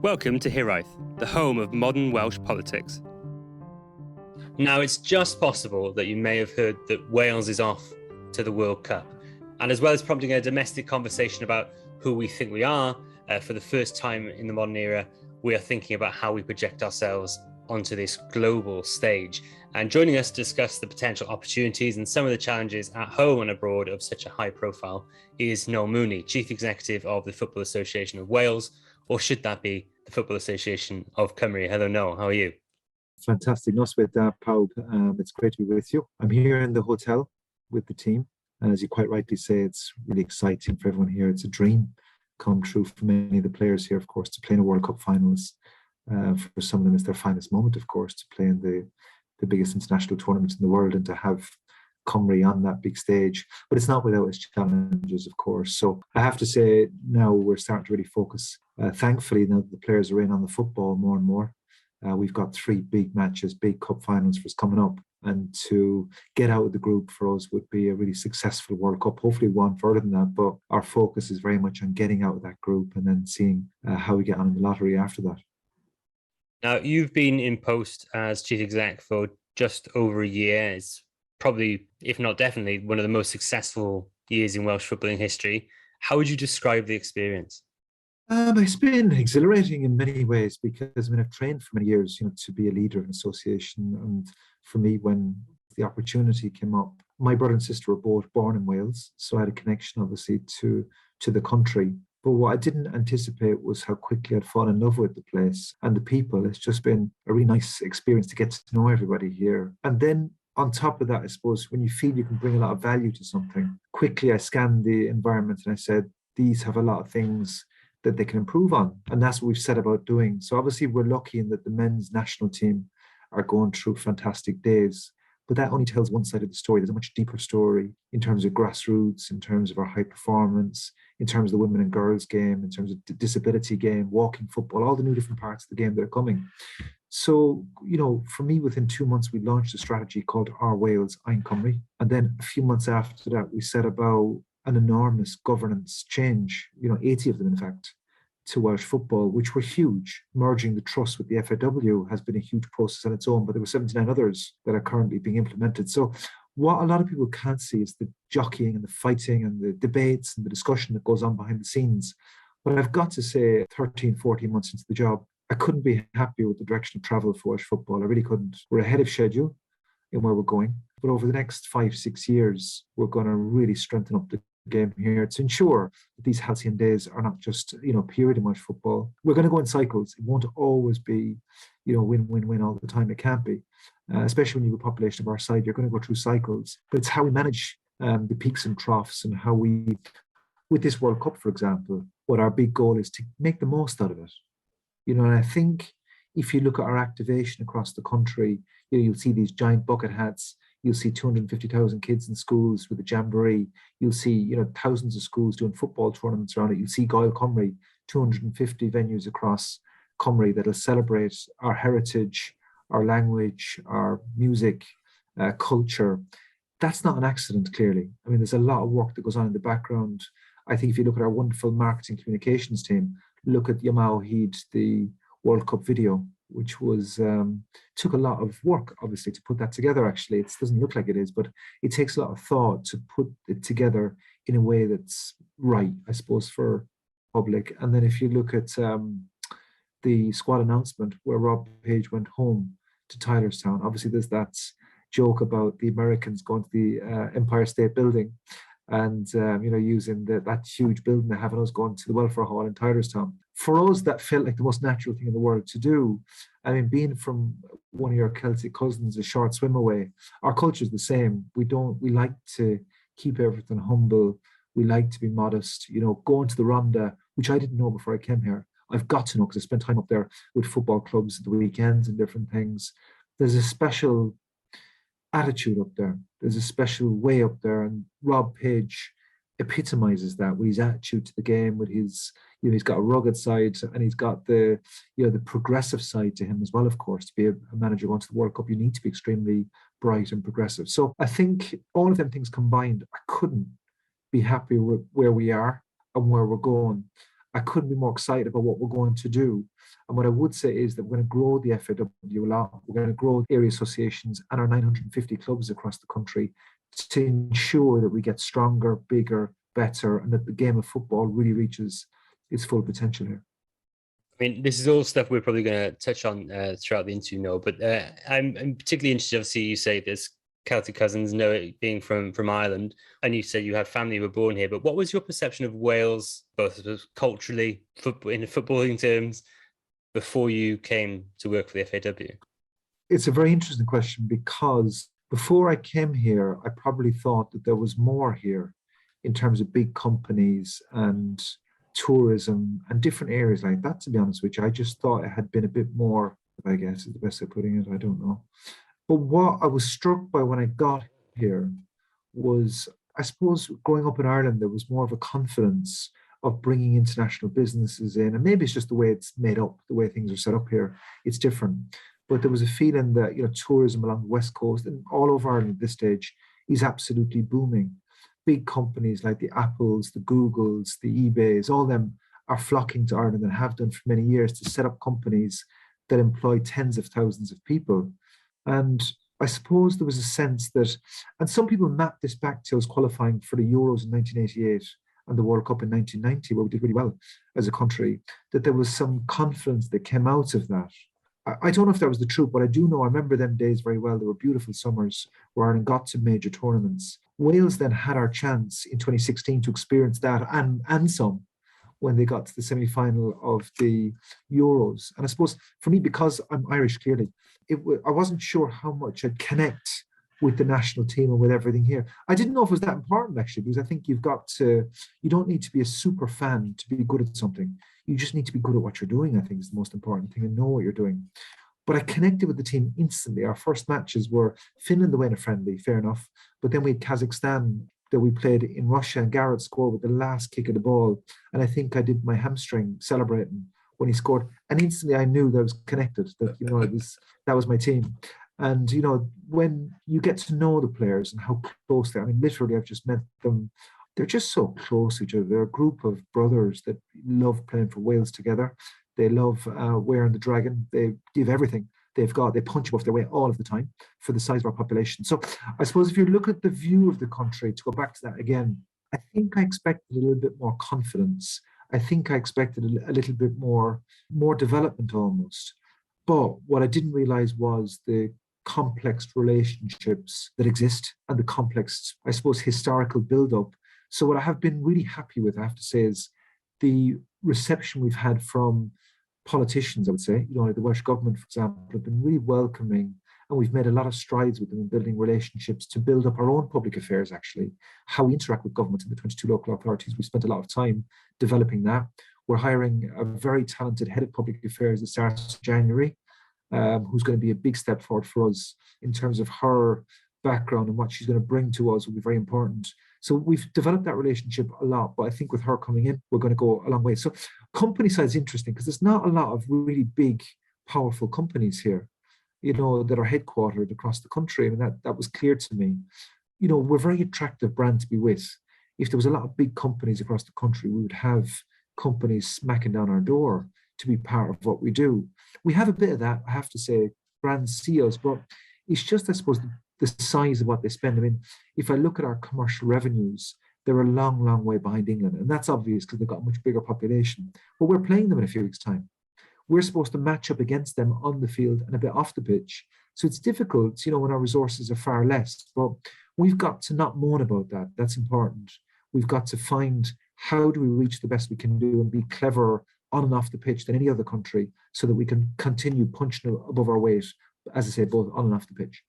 Welcome to Hiraeth, the home of modern Welsh politics. Now, it's just possible that you may have heard that Wales is off to the World Cup. And as well as prompting a domestic conversation about who we think we are, for the first time in the modern era, we are thinking about how we project ourselves onto this global stage. And joining us to discuss the potential opportunities and some of the challenges at home and abroad of such a high profile is Noel Mooney, Chief Executive of the Football Association of Wales, or should that be the Football Association of Cymru? Hello, Noel. How are you? Fantastic. Noswyd pawb. It's great to be with you. I'm here in the hotel with the team. And as you quite rightly say, it's really exciting for everyone here. It's a dream come true for many of the players here, of course, to play in a World Cup finals. For some of them, it's their finest moment, of course, to play in the biggest international tournament in the world and to have Cymru on that big stage. But it's not without its challenges, of course. So I have to say now we're starting to really focus. Thankfully, now that the players are in on the football more and more. We've got 3 big matches, big cup finals for us coming up. And to get out of the group for us would be a really successful World Cup. Hopefully one further than that, but our focus is very much on getting out of that group and then seeing how we get on in the lottery after that. Now, you've been in post as Chief Exec for just over a year. It's probably, if not definitely, one of the most successful years in Welsh footballing history. How would you describe the experience? It's been exhilarating in many ways because I've trained for many years, to be a leader of an association. And for me, when the opportunity came up, my brother and sister were both born in Wales, so I had a connection, obviously, to the country. But what I didn't anticipate was how quickly I'd fall in love with the place and the people. It's just been a really nice experience to get to know everybody here. And then on top of that, I suppose, when you feel you can bring a lot of value to something, quickly I scanned the environment and I said, these have a lot of things that they can improve on. And that's what we've set about doing. So obviously we're lucky in that the men's national team are going through fantastic days, but that only tells one side of the story. There's a much deeper story in terms of grassroots, in terms of our high performance, in terms of the women and girls game, in terms of the disability game, walking football, all the new different parts of the game that are coming. So, for me, within 2 months, we launched a strategy called Our Wales, Ein Cymru. And then a few months after that, we set about an enormous governance change, 80 of them, in fact, to Welsh football, which were huge. Merging the trust with the FAW has been a huge process on its own, but there were 79 others that are currently being implemented. So what a lot of people can't see is the jockeying and the fighting and the debates and the discussion that goes on behind the scenes. But I've got to say, 13, 14 months into the job, I couldn't be happier with the direction of travel for Welsh football. I really couldn't. We're ahead of schedule in where we're going. But over the next 5-6 years, we're going to really strengthen up the game here to ensure that these halcyon days are not just a period in Welsh football. We're going to go in cycles. It won't always be win all the time. It can't be, especially when you have a population of our side. You're going to go through cycles, but it's how we manage the peaks and troughs and how we, with this World Cup, for example, what our big goal is to make the most out of it. And I think if you look at our activation across the country, you'll see these giant bucket hats. You'll see 250,000 kids in schools with a jamboree. You'll see, thousands of schools doing football tournaments around it. You'll see Gael Cymru, 250 venues across Cymru that'll celebrate our heritage, our language, our music, culture. That's not an accident, clearly. There's a lot of work that goes on in the background. I think if you look at our wonderful marketing communications team, look at Yamal Heed, the World Cup video, which was took a lot of work, obviously, to put that together. Actually, it doesn't look like it is, but it takes a lot of thought to put it together in a way that's right, I suppose, for public. And then if you look at the squad announcement where Rob Page went home to Tylerstown, obviously there's that joke about the Americans going to the Empire State Building and using that huge building they have, and us going to the Welfare Hall in Tylerstown. For us, that felt like the most natural thing in the world to do. Being from one of your Celtic cousins a short swim away, our culture is the same. We like to keep everything humble. We like to be modest. Going to the Ronda, which I didn't know before I came here. I've got to know because I spent time up there with football clubs at the weekends and different things. There's a special attitude up there. There's a special way up there, and Rob Page epitomizes that with his attitude to the game, with his, he's got a rugged side and he's got the progressive side to him as well. Of course, to be a manager going to the World Cup, you need to be extremely bright and progressive. So I think all of them things combined, I couldn't be happier with where we are and where we're going. I couldn't be more excited about what we're going to do. And what I would say is that we're going to grow the FAW a lot. We're going to grow area associations and our 950 clubs across the country to ensure that we get stronger, bigger, better, and that the game of football really reaches its full potential here. I mean, this is all stuff we're probably going to touch on throughout the interview, Noel, but I'm particularly interested, obviously, you say this Celtic cousins, Noel being from Ireland, and you say you had family who were born here, but what was your perception of Wales, both culturally, in footballing terms, before you came to work for the FAW? It's a very interesting question because before I came here, I probably thought that there was more here in terms of big companies and tourism and different areas like that, to be honest with you. I just thought it had been a bit more, I guess is the best way of putting it, I don't know. But what I was struck by when I got here was, I suppose, growing up in Ireland, there was more of a confidence of bringing international businesses in. And maybe it's just the way it's made up, the way things are set up here, it's different. But there was a feeling that, tourism along the West Coast and all over Ireland at this stage is absolutely booming. Big companies like the Apples, the Googles, the eBays, all of them are flocking to Ireland and have done for many years to set up companies that employ tens of thousands of people. And I suppose there was a sense that, and some people mapped this back to us qualifying for the Euros in 1988 and the World Cup in 1990, where we did really well as a country, that there was some confidence that came out of that. I don't know if that was the truth, but I do know, I remember them days very well. There were beautiful summers where Ireland got to major tournaments. Wales then had our chance in 2016 to experience that and some when they got to the semi-final of the Euros. And I suppose for me, because I'm Irish, clearly, I wasn't sure how much I'd connect with the national team and with everything here. I didn't know if it was that important, actually, because I think you don't need to be a super fan to be good at something. You just need to be good at what you're doing, I think, is the most important thing, and know what you're doing. But I connected with the team instantly. Our first matches were Finland away in a friendly, fair enough. But then we had Kazakhstan that we played in Russia, and Garrett scored with the last kick of the ball. And I think I did my hamstring celebrating when he scored. And instantly I knew that I was connected, that, that was my team. And, when you get to know the players and how close they are, I mean, literally, I've just met them. They're just so close to each other. They're a group of brothers that love playing for Wales together. They love wearing the dragon. They give everything they've got. They punch above their weight all of the time for the size of our population. So I suppose if you look at the view of the country, to go back to that again, I think I expected a little bit more confidence. I think I expected a little bit more development almost. But what I didn't realize was the complex relationships that exist and the complex, I suppose, historical build-up. So what I have been really happy with, I have to say, is the reception we've had from politicians, I would say. Like the Welsh Government, for example, have been really welcoming, and we've made a lot of strides with them in building relationships to build up our own public affairs, actually, how we interact with government and the 22 local authorities. We spent a lot of time developing that. We're hiring a very talented head of public affairs that starts January, who's going to be a big step forward for us in terms of her background, and what she's going to bring to us will be very important. So we've developed that relationship a lot, but I think with her coming in, we're going to go a long way. So company side is interesting because there's not a lot of really big, powerful companies here, that are headquartered across the country. I mean, that was clear to me. We're a very attractive brand to be with. If there was a lot of big companies across the country, we would have companies smacking down our door to be part of what we do. We have a bit of that, I have to say. Brands see us, but it's just, I suppose, the size of what they spend. I mean, if I look at our commercial revenues, they're a long, long way behind England. And that's obvious because they've got a much bigger population. But we're playing them in a few weeks' time. We're supposed to match up against them on the field and a bit off the pitch. So it's difficult, when our resources are far less. But we've got to not moan about that. That's important. We've got to find, how do we reach the best we can do and be cleverer on and off the pitch than any other country, so that we can continue punching above our weight, as I say, both on and off the pitch.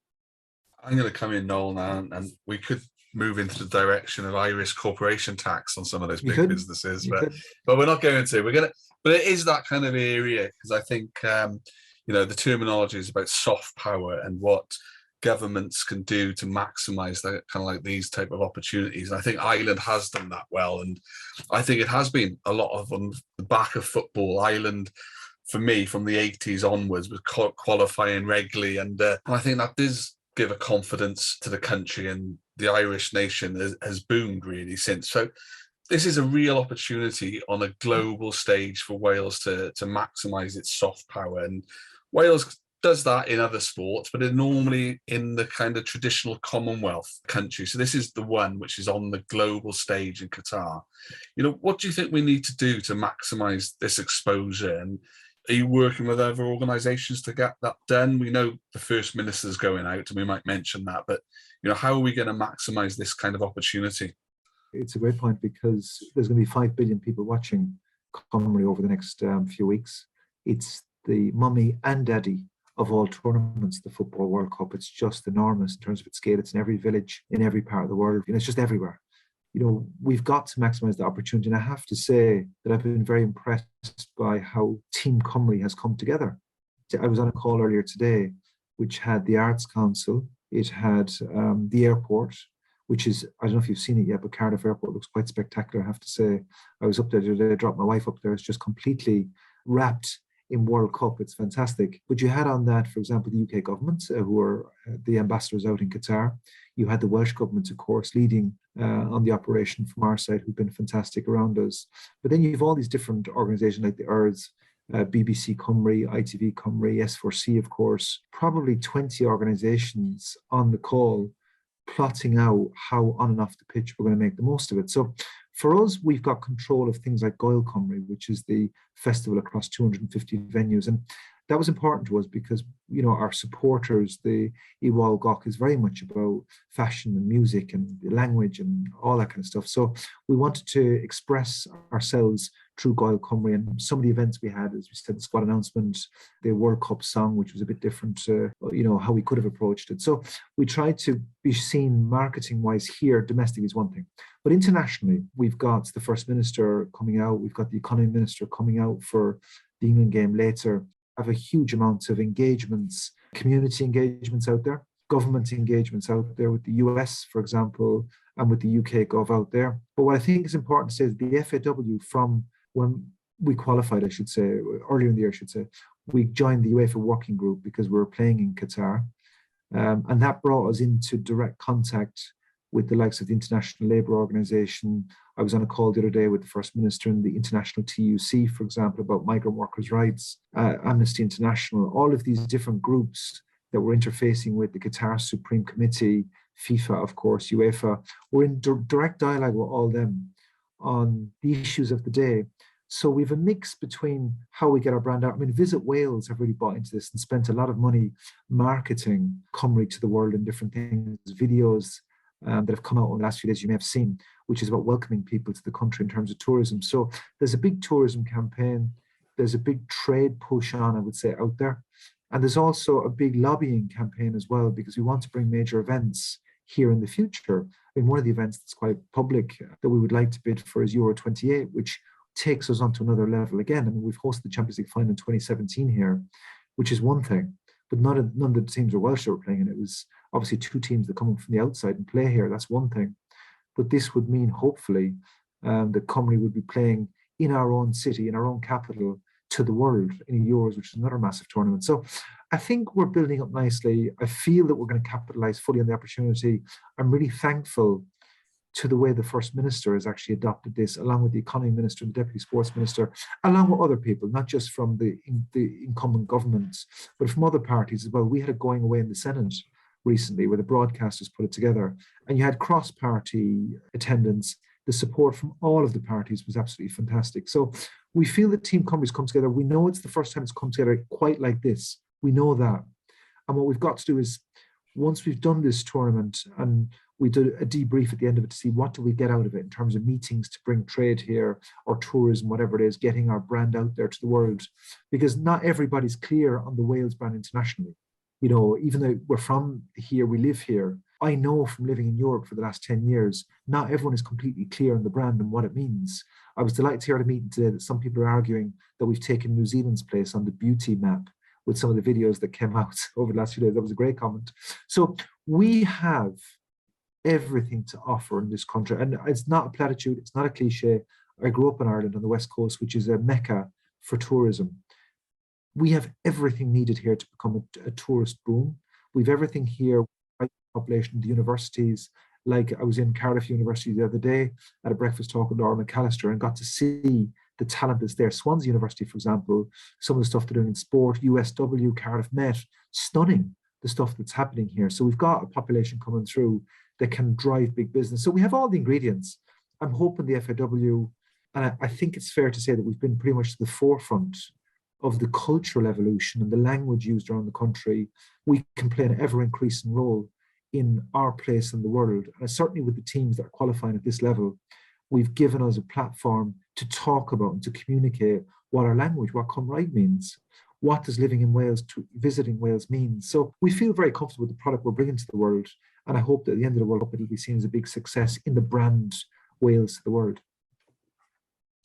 I'm going to come in, Noel, now, and we could move into the direction of Irish corporation tax on some of those big businesses, but we're not going to. We're going to, but it is that kind of area, because I think the terminology is about soft power and what governments can do to maximise that kind of like these type of opportunities. And I think Ireland has done that well, and I think it has been a lot of on the back of football. Ireland, for me, from the 80s onwards, was qualifying regularly, and I think that does give a confidence to the country, and the Irish nation has boomed really since. So this is a real opportunity on a global stage for Wales to maximise its soft power. And Wales does that in other sports, but it normally in the kind of traditional Commonwealth country. So this is the one which is on the global stage in Qatar. What do you think we need to do to maximise this exposure? And are you working with other organisations to get that done? We know the First Minister's going out, and we might mention that, but how are we going to maximise this kind of opportunity? It's a great point, because there's going to be 5 billion people watching Cymru over the next few weeks. It's the mummy and daddy of all tournaments, the Football World Cup. It's just enormous in terms of its scale. It's in every village, in every part of the world. It's just everywhere. We've got to maximise the opportunity. And I have to say that I've been very impressed by how Team Cymru has come together. I was on a call earlier today, which had the Arts Council. It had the airport, which is, I don't know if you've seen it yet, but Cardiff Airport looks quite spectacular, I have to say. I was up there today, dropped my wife up there. It's just completely wrapped in World Cup. It's fantastic. But you had on that, for example, the UK government, who are the ambassadors out in Qatar. You had the Welsh Government, of course, leading on the operation from our side, who've been fantastic around us. But then you have all these different organisations like the ERS, BBC Cymru, ITV Cymru, S4C, of course, probably 20 organisations on the call, plotting out how on and off the pitch we're going to make the most of it. So for us, we've got control of things like Goil Cymru, which is the festival across 250 venues. And that was important to us because, our supporters, the Iwal Gok, is very much about fashion and music and language and all that kind of stuff. So we wanted to express ourselves through Goil Cymru, and some of the events we had, as we said, the squad announcement, the World Cup song, which was a bit different to, how we could have approached it. So we tried to be seen marketing-wise here. Domestic is one thing. But internationally, we've got the First Minister coming out. We've got the Economy Minister coming out for the England game later. Have a huge amount of engagements, community engagements out there, government engagements out there with the US, for example, and with the UK Gov out there. But what I think is important to say is the FAW, from when we qualified, earlier in the year, we joined the UEFA working group because we were playing in Qatar. And that brought us into direct contact with the likes of the International Labour Organization. I was on a call the other day with the First Minister and the International TUC, for example, about migrant workers' rights, Amnesty International, all of these different groups that we're interfacing with, the Qatar Supreme Committee, FIFA, of course, UEFA. We're in direct dialogue with all them on the issues of the day. So we have a mix between how we get our brand out. Visit Wales have really bought into this and spent a lot of money marketing Cymru to the world in different things, videos that have come out in the last few days you may have seen, which is about welcoming people to the country in terms of tourism. So there's a big tourism campaign. There's a big trade push on, I would say, out there. And there's also a big lobbying campaign as well, because we want to bring major events here in the future. One of the events that's quite public that we would like to bid for is Euro 28, which takes us onto another level again. We've hosted the Champions League final in 2017 here, which is one thing, but none of the teams are Welsh that were playing, and it was obviously two teams that come in from the outside and play here. That's one thing. But this would mean, hopefully, that Cymru would be playing in our own city, in our own capital, to the world in Euros, which is another massive tournament. So I think we're building up nicely. I feel that we're going to capitalise fully on the opportunity. I'm really thankful to the way the First Minister has actually adopted this, along with the Economy Minister and the Deputy Sports Minister, along with other people, not just from the incumbent governments, but from other parties as well. We had a going away in the Senate recently where the broadcasters put it together, and you had cross-party attendance. The support from all of the parties was absolutely fantastic. So we feel that Team Cymru's come together. We know it's the first time it's come together quite like this. We know that. And what we've got to do is, once we've done this tournament and we do a debrief at the end of it to see what do we get out of it in terms of meetings to bring trade here or tourism, whatever it is, getting our brand out there to the world, because not everybody's clear on the Wales brand internationally. Even though we're from here, we live here, I know from living in Europe for the last 10 years, not everyone is completely clear on the brand and what it means. I was delighted to hear at a meeting today that some people are arguing that we've taken New Zealand's place on the beauty map with some of the videos that came out over the last few days. That was a great comment. So we have everything to offer in this country. And it's not a platitude, it's not a cliche. I grew up in Ireland on the West Coast, which is a mecca for tourism. We have everything needed here to become a tourist boom. We've everything here, population, the universities, Like I was in Cardiff University the other day at a breakfast talk with Laura McAllister and got to see the talent that's there. Swansea University, for example, some of the stuff they're doing in sport, USW, Cardiff Met, stunning the stuff that's happening here. So we've got a population coming through that can drive big business. So we have all the ingredients. I'm hoping the FAW, and I think it's fair to say that we've been pretty much to the forefront of the cultural evolution and the language used around the country. We can play an ever-increasing role in our place in the world. And certainly with the teams that are qualifying at this level, we've given us a platform to talk about and to communicate what our language, what Come Right means, what does living in Wales, to visiting Wales means. So we feel very comfortable with the product we're bringing to the world. And I hope that at the end of the World Cup, it'll be seen as a big success in the brand Wales to the world.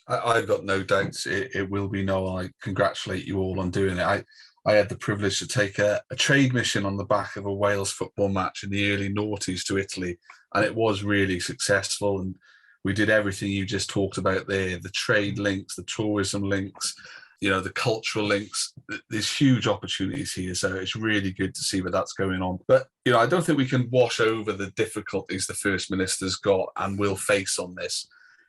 I've got no doubts it will be, Noel. I congratulate you all on doing it. I had the privilege to take a trade mission on the back of a Wales football match in the early noughties to Italy, and it was really successful. And we did everything you just talked about there, the trade links, the tourism links, you know, the cultural links. There's huge opportunities here, so it's really good to see where that's going on. But, you know, I don't think we can wash over the difficulties the First Minister's got and will face on this.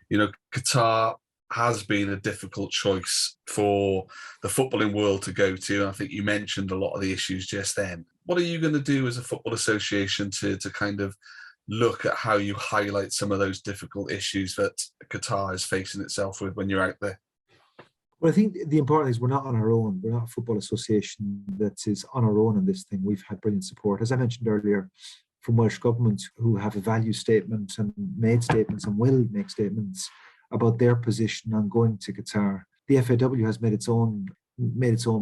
You know, Qatar has been a difficult choice for the footballing world to go to. And I think you mentioned a lot of the issues just then. What are you going to do as a football association to kind of look at how you highlight some of those difficult issues that Qatar is facing itself with when you're out there? Well, I think the important thing is we're not on our own. We're not a football association that is on our own in this thing. We've had brilliant support, as I mentioned earlier, from Welsh Government, who have a value statement and made statements and will make statements about their position on going to Qatar. The FAW has made its own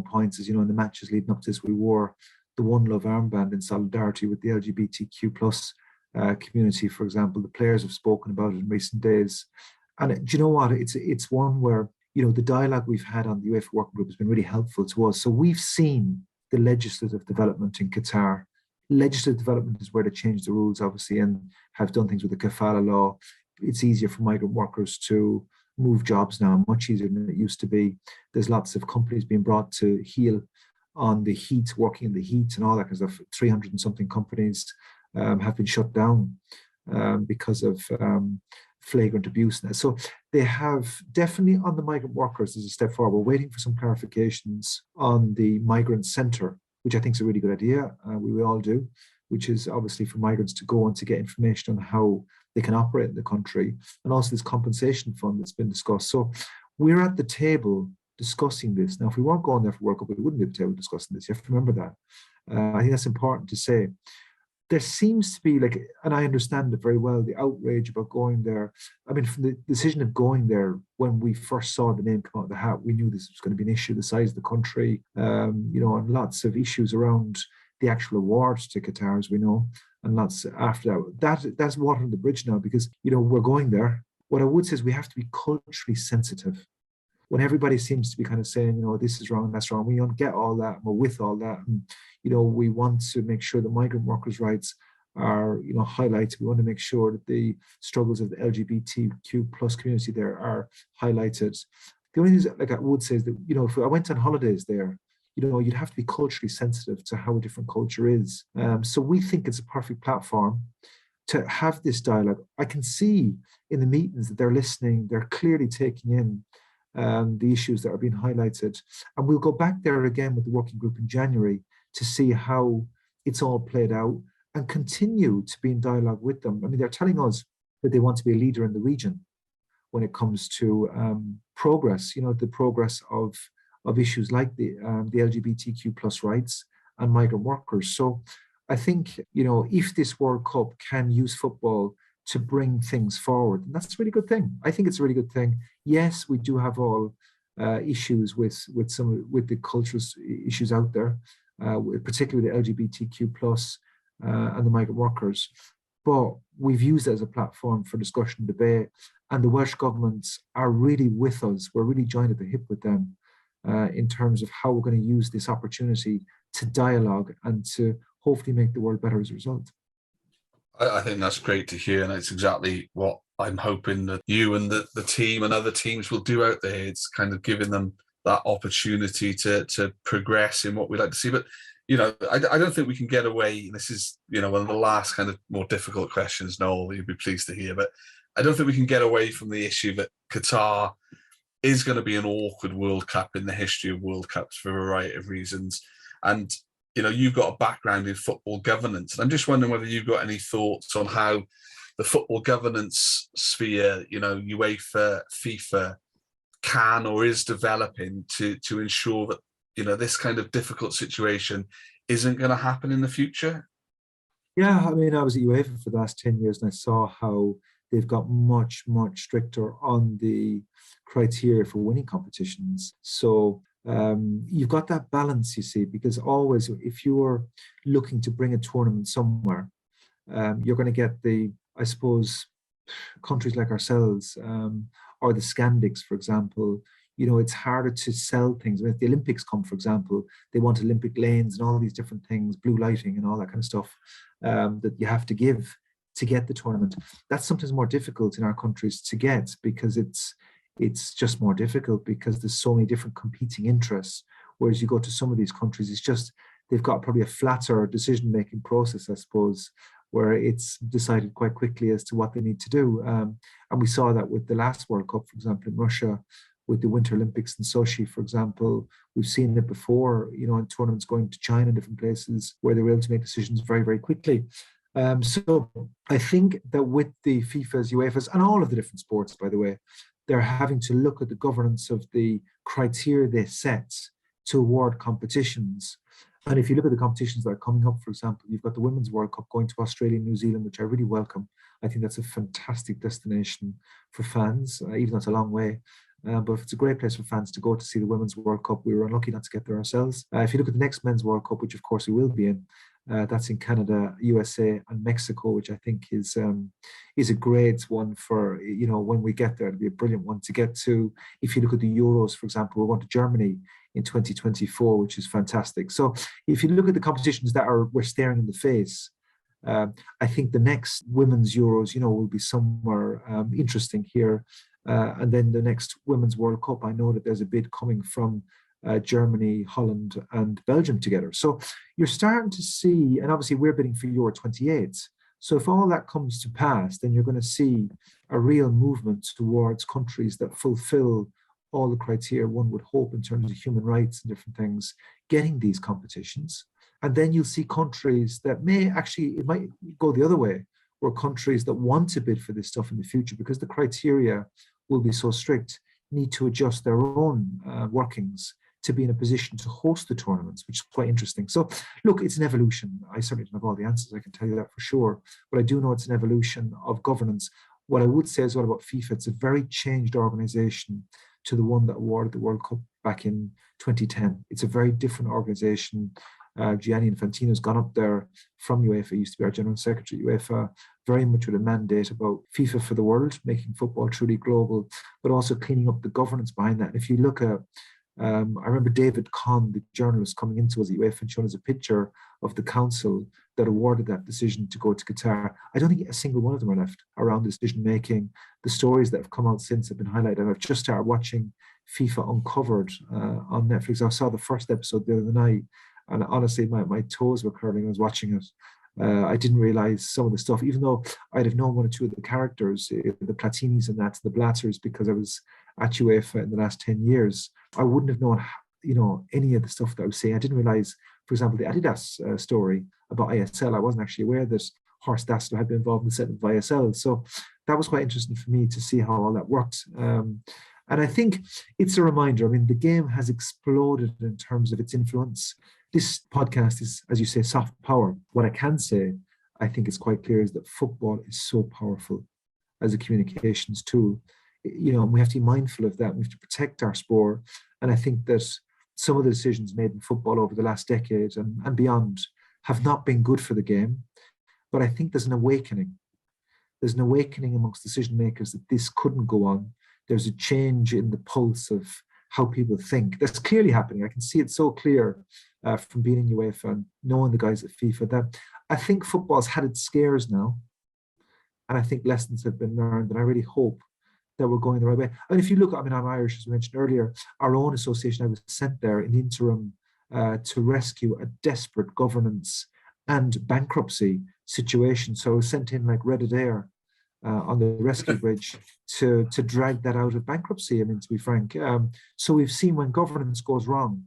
points. As you know, in the matches leading up to this, we wore the One Love armband in solidarity with the LGBTQ plus community, for example. The players have spoken about it in recent days. And do you know what? It's one where, you know, the dialogue we've had on the UEFA Working Group has been really helpful to us. So we've seen the legislative development in Qatar. Legislative development is where they change the rules, obviously, and have done things with the kafala law. It's easier for migrant workers to move jobs now, much easier than it used to be. There's lots of companies being brought to heel on the heat, working in the heat and all that kind of stuff. 300 and something companies have been shut down because of flagrant abuse. So they have definitely, on the migrant workers, as a step forward. We're waiting for some clarifications on the migrant centre, which I think is a really good idea. We all do, which is obviously for migrants to go and to get information on how they can operate in the country, and also this compensation fund that's been discussed. So we're at the table discussing this. Now, if we weren't going there for World Cup, we wouldn't be at the table discussing this. You have to remember that. I think that's important to say. There seems to be, like, and I understand it very well, the outrage about going there. I mean, from the decision of going there, when we first saw the name come out of the hat, we knew this was going to be an issue, the size of the country, you know, and lots of issues around the actual awards to Qatar, as we know, and lots after that. That's water on the bridge now, because, you know, we're going there. What I would say is we have to be culturally sensitive. When everybody seems to be kind of saying, you know, this is wrong, that's wrong, we don't get all that, we're with all that. And, you know, we want to make sure that migrant workers' rights are, you know, highlighted. We want to make sure that the struggles of the LGBTQ plus community there are highlighted. The only thing that, like, I would say is that, you know, if I went on holidays there, you know, you'd have to be culturally sensitive to how a different culture is. So we think it's a perfect platform to have this dialogue. I can see in the meetings that they're listening, they're clearly taking in the issues that are being highlighted. And we'll go back there again with the working group in January to see how it's all played out and continue to be in dialogue with them. I mean, they're telling us that they want to be a leader in the region when it comes to progress, you know, the progress of issues like the LGBTQ plus rights and migrant workers. So I think, you know, if this World Cup can use football to bring things forward, and that's a really good thing. I think it's a really good thing. Yes, we do have all issues with the cultural issues out there, particularly the LGBTQ plus and the migrant workers. But we've used it as a platform for discussion and debate, and the Welsh governments are really with us. We're really joined at the hip with them in terms of how we're going to use this opportunity to dialogue and to hopefully make the world better as a result. I think that's great to hear, and it's exactly what I'm hoping that you and the team and other teams will do out there. It's kind of giving them that opportunity to progress in what we like to see. But I don't think we can get away. This is, one of the last kind of more difficult questions, Noel, you'd be pleased to hear, but I don't think we can get away from the issue that Qatar is going to be an awkward World Cup in the history of World Cups for a variety of reasons. And, you've got a background in football governance. And I'm just wondering whether you've got any thoughts on how the football governance sphere, UEFA, FIFA, can or is developing to ensure that, this kind of difficult situation isn't going to happen in the future? Yeah, I mean, I was at UEFA for the last 10 years and I saw how they've got much, much stricter on the criteria for winning competitions. So you've got that balance, you see, because always if you're looking to bring a tournament somewhere, you're going to get I suppose, countries like ourselves or the Scandics, for example. It's harder to sell things. If the Olympics come, for example, they want Olympic lanes and all these different things, blue lighting and all that kind of stuff that you have to give to get the tournament. That's sometimes more difficult in our countries to get because it's just more difficult because there's so many different competing interests. Whereas you go to some of these countries, it's just they've got probably a flatter decision-making process, I suppose, where it's decided quite quickly as to what they need to do. And we saw that with the last World Cup, for example, in Russia, with the Winter Olympics in Sochi, for example. We've seen it before, in tournaments going to China and different places where they were able to make decisions very, very quickly. So I think that with the FIFAs, UEFAs, and all of the different sports, by the way, they're having to look at the governance of the criteria they set to award competitions. And if you look at the competitions that are coming up, for example, you've got the Women's World Cup going to Australia and New Zealand, which I really welcome. I think that's a fantastic destination for fans, even though it's a long way. But it's a great place for fans to go to see the Women's World Cup. We were unlucky not to get there ourselves. If you look at the next Men's World Cup, which of course we will be in, that's in Canada, USA, and Mexico, which I think is a great one for, when we get there. It'll be a brilliant one to get to. If you look at the Euros, for example, we're going to Germany in 2024, which is fantastic. So if you look at the competitions that we're staring in the face, I think the next Women's Euros, will be somewhere interesting here. And then the next Women's World Cup, I know that there's a bid coming from Germany, Holland, and Belgium together. So you're starting to see, and obviously we're bidding for Euro 28. So if all that comes to pass, then you're going to see a real movement towards countries that fulfill all the criteria one would hope in terms of human rights and different things, getting these competitions. And then you'll see countries that it might go the other way, where countries that want to bid for this stuff in the future, because the criteria will be so strict, need to adjust their own workings to be in a position to host the tournaments, which is quite interesting. So look, it's an evolution. I certainly don't have all the answers, I can tell you that for sure, but I do know it's an evolution of governance. What I would say as well about FIFA, it's a very changed organization to the one that awarded the World Cup back in 2010. It's a very different organization. Gianni Infantino's gone up there from UEFA, used to be our General Secretary at UEFA, very much with a mandate about FIFA for the world, making football truly global, but also cleaning up the governance behind that. And if you look at, I remember David Conn, the journalist, coming into us at UEFA and showing us a picture of the council that awarded that decision to go to Qatar. I don't think a single one of them are left around the decision making. The stories that have come out since have been highlighted. And I've just started watching FIFA Uncovered on Netflix. I saw the first episode the other night, and honestly, my toes were curling when I was watching it. I didn't realize some of the stuff, even though I'd have known one or two of the characters, the Platinis and that, the Blatters, because I was at UEFA in the last 10 years. I wouldn't have known, any of the stuff that I was saying. I didn't realize, for example, the Adidas story about ISL. I wasn't actually aware that Horst Dassler had been involved in the setting of ISL. So that was quite interesting for me to see how all that worked. And I think it's a reminder. I mean, the game has exploded in terms of its influence. This podcast is, as you say, soft power. What I can say, I think it's quite clear, is that football is so powerful as a communications tool. And we have to be mindful of that. We have to protect our sport. And I think that some of the decisions made in football over the last decade and beyond have not been good for the game. But I think there's an awakening. There's an awakening amongst decision makers that this couldn't go on. There's a change in the pulse of how people think. That's clearly happening. I can see it so clear from being in UEFA and knowing the guys at FIFA that I think football's had its scares now. And I think lessons have been learned. And I really hope that we're going the right way. And if you look, I'm Irish, as we mentioned earlier, our own association, I was sent there in the interim to rescue a desperate governance and bankruptcy situation. So I was sent in like Red Adair on the rescue bridge to drag that out of bankruptcy. I mean, to be frank. So we've seen when governance goes wrong,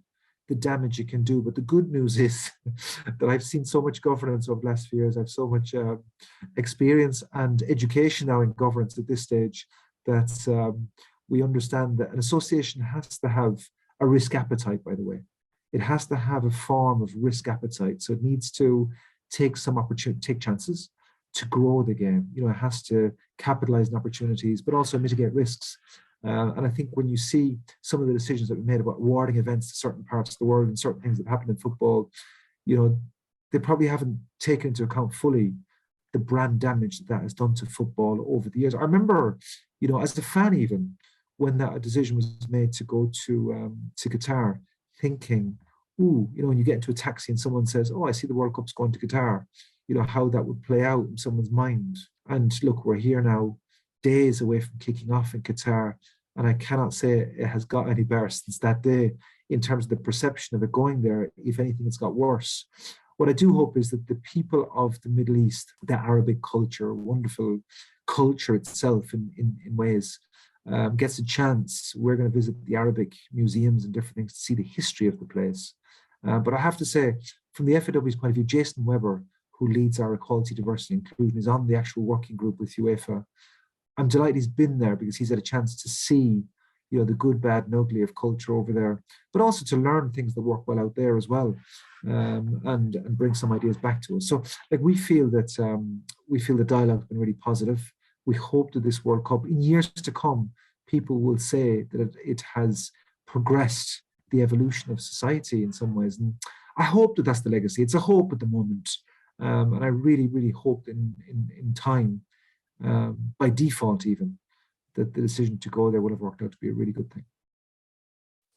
the damage it can do. But the good news is that I've seen so much governance over the last few years. I've so much experience and education now in governance at this stage that we understand that an association has to have a risk appetite, by the way. It has to have a form of risk appetite. So it needs to take some opportunity, take chances to grow the game. You know, it has to capitalize on opportunities, but also mitigate risks. And I think when you see some of the decisions that we made about awarding events to certain parts of the world and certain things that happen in football, you know, they probably haven't taken into account fully the brand damage that has done to football over the years. I remember, you know, as a fan, even when that decision was made to go to Qatar, thinking, ooh, you know, when you get into a taxi and someone says, oh, I see the World Cup's going to Qatar, you know, how that would play out in someone's mind. And look, we're here now, days away from kicking off in Qatar. And I cannot say it has got any better since that day in terms of the perception of it going there. If anything, it's got worse. What I do hope is that the people of the Middle East, the Arabic culture, wonderful culture itself in ways, gets a chance. We're going to visit the Arabic museums and different things to see the history of the place. But I have to say, from the FAW's point of view, Jason Weber, who leads our equality, diversity, and inclusion, is on the actual working group with UEFA. I'm delighted he's been there because he's had a chance to see, you know, the good, bad, and ugly of culture over there, but also to learn things that work well out there as well, and bring some ideas back to us. So, like, we feel that the dialogue has been really positive. We hope that this World Cup, in years to come, people will say that it has progressed the evolution of society in some ways, and I hope that that's the legacy. It's a hope at the moment, and I really, really hope in time. By default, even, that the decision to go there would have worked out to be a really good thing.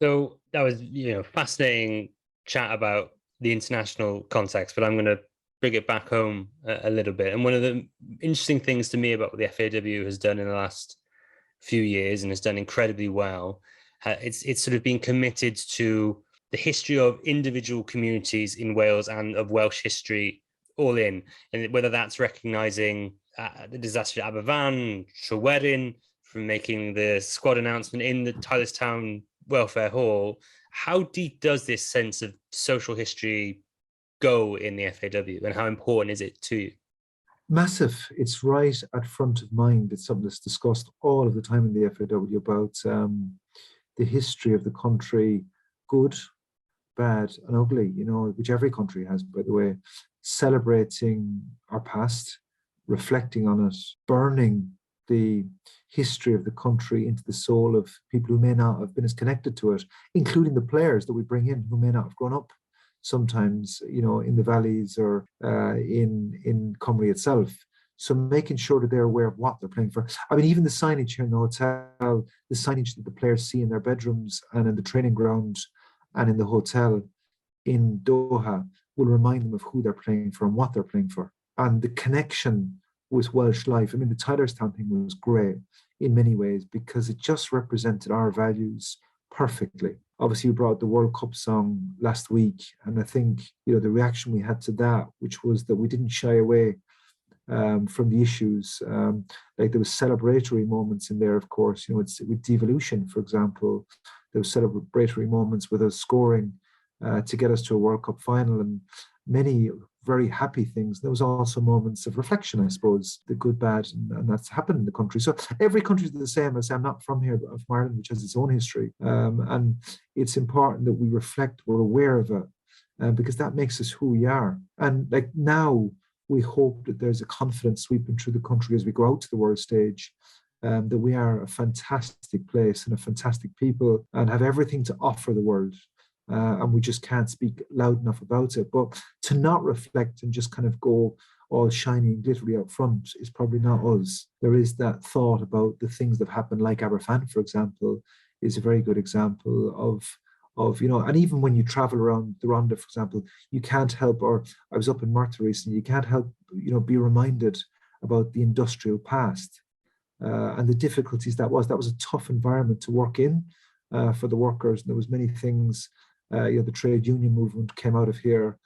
So that was, you know, fascinating chat about the international context, but I'm going to bring it back home a little bit. And one of the interesting things to me about what the FAW has done in the last few years and has done incredibly well, it's sort of been committed to the history of individual communities in Wales and of Welsh history all in, and whether that's recognising the disaster at Aberfan, Tryweryn, from making the squad announcement in the Tylerstown Welfare Hall. How deep does this sense of social history go in the FAW, and how important is it to you? Massive. It's right at front of mind. It's something that's discussed all of the time in the FAW about the history of the country, good, bad, and ugly, you know, which every country has, by the way, celebrating our past, reflecting on it, burning the history of the country into the soul of people who may not have been as connected to it, including the players that we bring in who may not have grown up sometimes, you know, in the valleys or in Cymru itself. So making sure that they're aware of what they're playing for. I mean, even the signage here in the hotel, the signage that the players see in their bedrooms and in the training ground and in the hotel in Doha will remind them of who they're playing for and what they're playing for. And the connection with Welsh life. I mean, the Tylerstown thing was great in many ways because it just represented our values perfectly. Obviously, we brought the World Cup song last week, and I think, you know, the reaction we had to that, which was that we didn't shy away from the issues. Like there was celebratory moments in there, of course. You know, it's with devolution, for example, there was celebratory moments with us scoring to get us to a World Cup final, and many very happy things. There was also moments of reflection, I suppose, the good, bad, and that's happened in the country. So every country is the same. I'm not from here, but from Ireland, which has its own history. And it's important that we reflect, we're aware of it, because that makes us who we are. And like now, we hope that there's a confidence sweeping through the country as we go out to the world stage, that we are a fantastic place and a fantastic people and have everything to offer the world. And we just can't speak loud enough about it. But to not reflect and just kind of go all shiny and glittery out front is probably not us. There is that thought about the things that have happened, like Aberfan, for example, is a very good example of, you know, and even when you travel around the Rhondda, for example, you can't help, or I was up in Murta recently, you can't help, you know, be reminded about the industrial past and the difficulties that was. That was a tough environment to work in for the workers. And there was many things The trade union movement came out of here.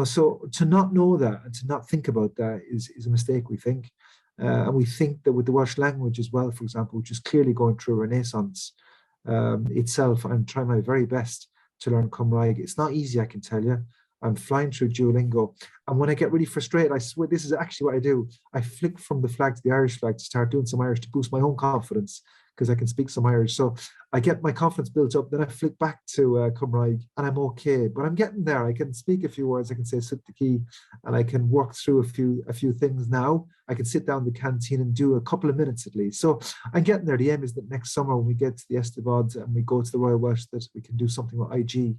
So to not know that and to not think about that is a mistake, we think. And we think that with the Welsh language as well, for example, which is clearly going through a renaissance itself, I'm trying my very best to learn Cymraeg. It's not easy, I can tell you. I'm flying through Duolingo. And when I get really frustrated, I swear this is actually what I do. I flick from the flag to the Irish flag to start doing some Irish to boost my own confidence, because I can speak some Irish. So I get my confidence built up, then I flick back to Cymraeg and I'm okay. But I'm getting there. I can speak a few words. I can say sit the key, and I can work through a few things now. I can sit down in the canteen and do a couple of minutes at least. So I'm getting there. The aim is that next summer when we get to the Estivod and we go to the Royal Welsh, that we can do something with IG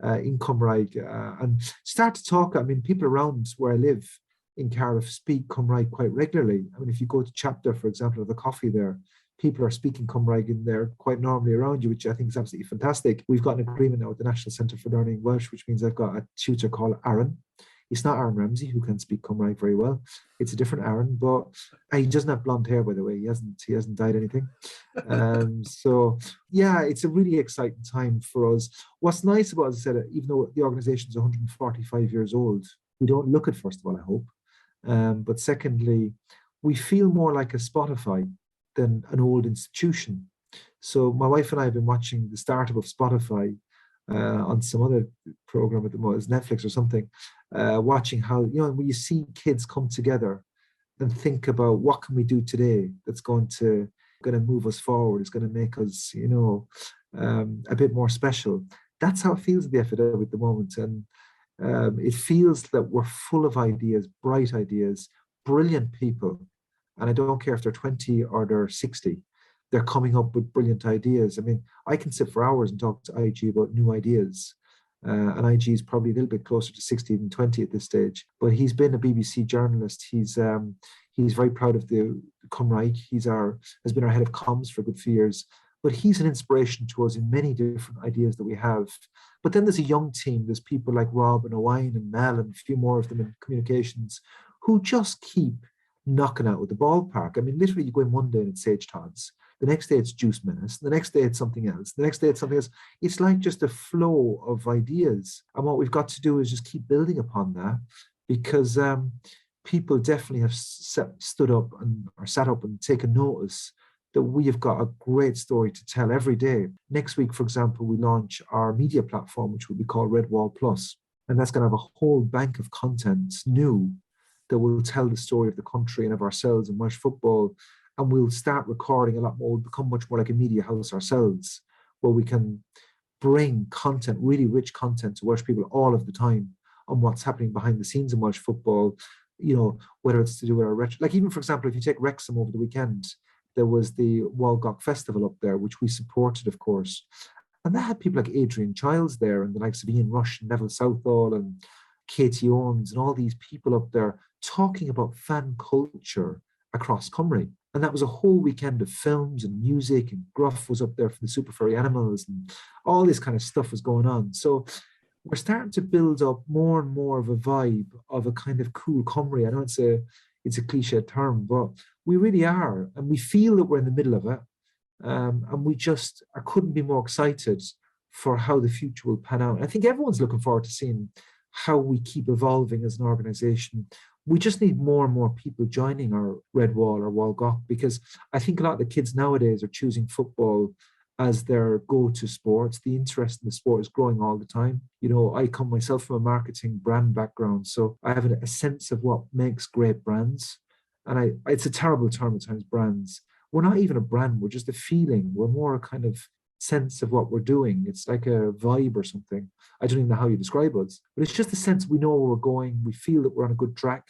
in Cymraeg and start to talk. I mean, people around where I live in Cardiff speak Cymraeg quite regularly. I mean, if you go to Chapter, for example, of the coffee there, people are speaking Cymraeg in there quite normally around you, which I think is absolutely fantastic. We've got an agreement now with the National Centre for Learning Welsh, which means I've got a tutor called Aaron. It's not Aaron Ramsey, who can speak Cymraeg very well. It's a different Aaron, but he doesn't have blonde hair, by the way. He hasn't dyed anything. So yeah, it's a really exciting time for us. What's nice about, as I said, even though the organisation is 145 years old, we don't look it, first of all, I hope. But secondly, we feel more like a Spotify than an old institution. So my wife and I have been watching the startup of Spotify on some other program at the moment, Netflix or something, watching how, when you see kids come together and think about what can we do today that's going to move us forward, is going to make us, a bit more special. That's how it feels at the FAW at the moment. And it feels that we're full of ideas, bright ideas, brilliant people. And I don't care if they're 20 or they're 60. They're coming up with brilliant ideas. I mean, I can sit for hours and talk to IG about new ideas. And IG is probably a little bit closer to 60 than 20 at this stage. But he's been a BBC journalist. He's very proud of the Cymraeg. Has been our head of comms for a good few years. But he's an inspiration to us in many different ideas that we have. But then there's a young team. There's people like Rob and Owain and Mel and a few more of them in communications who just keep knocking out with the ballpark. I mean, literally, you go in one day and it's Sage Todd's. The next day it's Juice Menace. The next day it's something else. The next day it's something else. It's like just a flow of ideas. And what we've got to do is just keep building upon that, because people definitely have stood up and or sat up and taken notice that we have got a great story to tell every day. Next week, for example, we launch our media platform, which will be called Red Wall Plus. And that's going to have a whole bank of content new that will tell the story of the country and of ourselves and Welsh football. And we'll start recording a lot more. We'll become much more like a media house ourselves, where we can bring content, really rich content to Welsh people all of the time on what's happening behind the scenes in Welsh football, whether it's to do with our like even, for example, if you take Wrexham over the weekend, there was the Walgach Festival up there, which we supported, of course. And that had people like Adrian Childs there and the likes of Ian Rush and Neville Southall and Katie Owens and all these people up there talking about fan culture across Cymru. And that was a whole weekend of films and music, and Gruff was up there for the Super Furry Animals, and all this kind of stuff was going on. So we're starting to build up more and more of a vibe of a kind of cool Cymru. I know it's a cliche term, but we really are. And we feel that we're in the middle of it. And I couldn't be more excited for how the future will pan out. I think everyone's looking forward to seeing how we keep evolving as an organization. We just need more and more people joining our Red Wall or Walgach, because I think a lot of the kids nowadays are choosing football as their go-to sports. The interest in the sport is growing all the time. I come myself from a marketing brand background, so I have a sense of what makes great brands. And it's a terrible term at times, brands. We're not even a brand, we're just a feeling. We're more a kind of sense of what we're doing. It's like a vibe or something. I don't even know how you describe us, but it's just a sense we know where we're going. We feel that we're on a good track,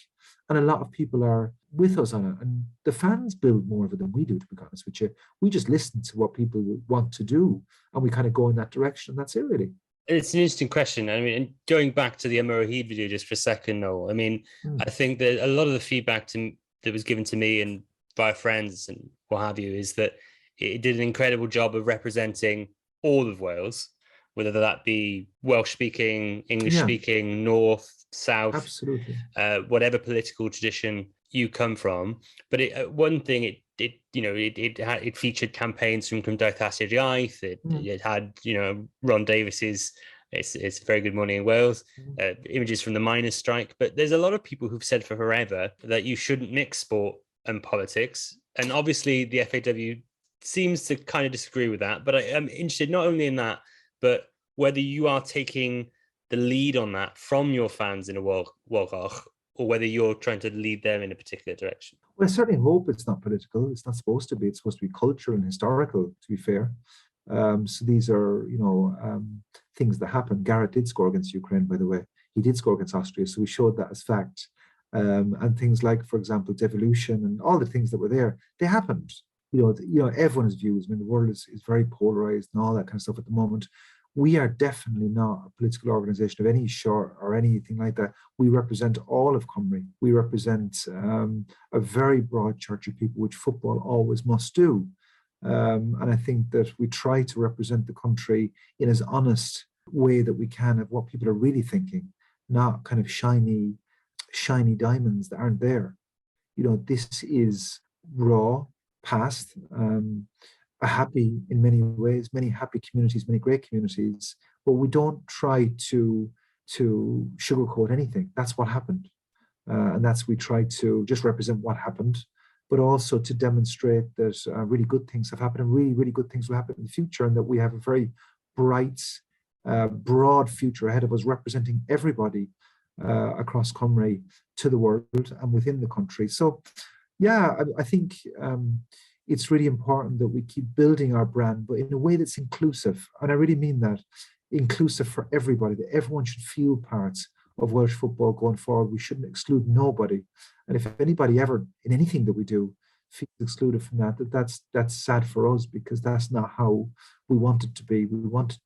and a lot of people are with us on it. And the fans build more of it than we do, to be honest with you. We just listen to what people want to do, and we kind of go in that direction. That's it, really. It's an interesting question. I mean, going back to the Emma O'Heed video just for a second, Noel, I mean, I think that a lot of the feedback that was given to me and by friends and what have you is that it did an incredible job of representing all of Wales, whether that be Welsh-speaking, English-speaking, North, South, absolutely, whatever political tradition you come from. But one thing it featured campaigns from Cymdeithas Iaith. It had Ron Davis's It's very good morning in Wales. Images from the miners' strike. But there's a lot of people who've said for forever that you shouldn't mix sport and politics. And obviously the FAW seems to kind of disagree with that. But I'm interested not only in that, but whether you are taking the lead on that from your fans in a World Cup, or whether you're trying to lead them in a particular direction. Well, I certainly hope it's not political. It's not supposed to be. It's supposed to be cultural and historical, to be fair. So these are, things that happen. Gareth did score against Ukraine, by the way. He did score against Austria, so we showed that as fact. And things like, for example, devolution and all the things that were there, they happened. Everyone's views. I mean, the world is very polarized and all that kind of stuff at the moment. We are definitely not a political organization of any sort or anything like that. We represent all of Cymru. We represent a very broad church of people, which football always must do. And I think that we try to represent the country in as honest way that we can of what people are really thinking, not kind of shiny diamonds that aren't there. This is raw, past, happy in many ways, many happy communities, many great communities, but we don't try to sugarcoat anything. That's what happened. And we try to just represent what happened, but also to demonstrate that really good things have happened and really, really good things will happen in the future, and that we have a very bright, broad future ahead of us, representing everybody across Cymru to the world and within the country. So, yeah, I think it's really important that we keep building our brand, but in a way that's inclusive. And I really mean that, inclusive for everybody, that everyone should feel part of Welsh football going forward. We shouldn't exclude nobody. And if anybody ever, in anything that we do, feels excluded from that's sad for us, because that's not how we want it to be. We want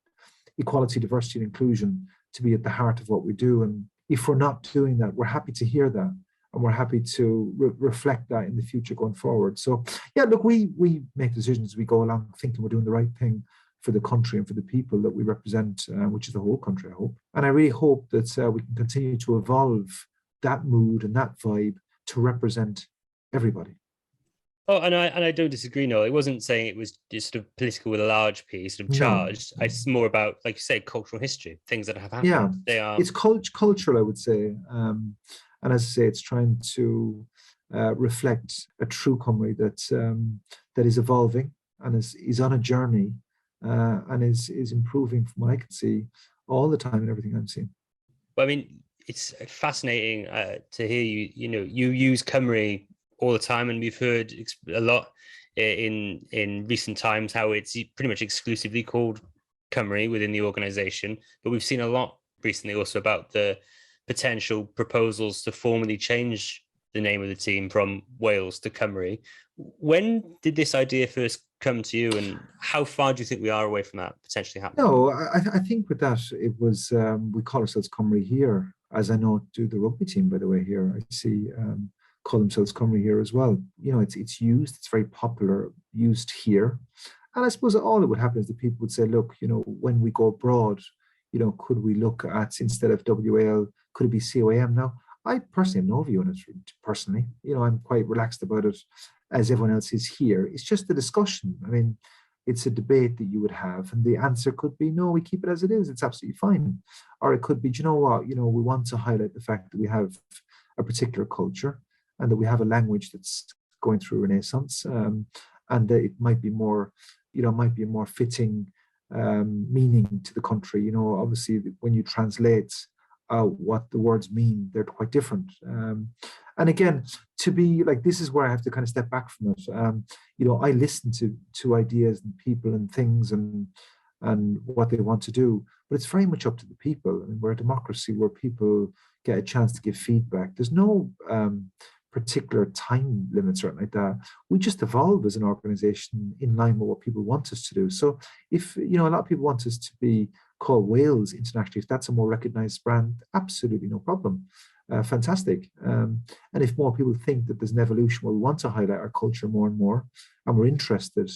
equality, diversity, and inclusion to be at the heart of what we do. And if we're not doing that, we're happy to hear that. And we're happy to reflect that in the future going forward. So, yeah, look, we make decisions as we go along, thinking we're doing the right thing for the country and for the people that we represent, which is the whole country, I hope. And I really hope that we can continue to evolve that mood and that vibe to represent everybody. Oh, and I don't disagree, Noel. It wasn't saying it was just sort of political with a large P, sort of charged. No. It's more about, like you say, cultural history, things that have happened. Yeah, it's cultural, I would say. And as I say, it's trying to reflect a true Cymru that is evolving and is on a journey and is improving, from what I can see, all the time in everything I'm seeing. Well, I mean, it's fascinating to hear you. You use Cymru all the time, and we've heard a lot in recent times how it's pretty much exclusively called Cymru within the organisation. But we've seen a lot recently also about the potential proposals to formally change the name of the team from Wales to Cymru. When did this idea first come to you, and how far do you think we are away from that potentially happening? No, I think with that, it was, we call ourselves Cymru here, as I know do the rugby team, by the way, here. I see call themselves Cymru here as well. It's used, it's very popular, used here. And I suppose all that would happen is that people would say, look, when we go abroad, could we look at, instead of WAL, could it be COAM now? I personally have no view on it, personally. I'm quite relaxed about it, as everyone else is here. It's just a discussion. I mean, it's a debate that you would have, and the answer could be, no, we keep it as it is. It's absolutely fine. Or it could be, do you know what? We want to highlight the fact that we have a particular culture and that we have a language that's going through renaissance, and that it might be more, might be a more fitting meaning to the country. Obviously, when you translate what the words mean, they're quite different. And again, to be like, this is where I have to kind of step back from it. I listen to ideas and people and things and what they want to do, but it's very much up to the people. I mean, we're a democracy where people get a chance to give feedback. There's no particular time limits or anything like that. We just evolve as an organization in line with what people want us to do. So if, a lot of people want us to be called Wales internationally, if that's a more recognized brand, absolutely no problem. Fantastic. And if more people think that there's an evolution where we want to highlight our culture more and more, and we're interested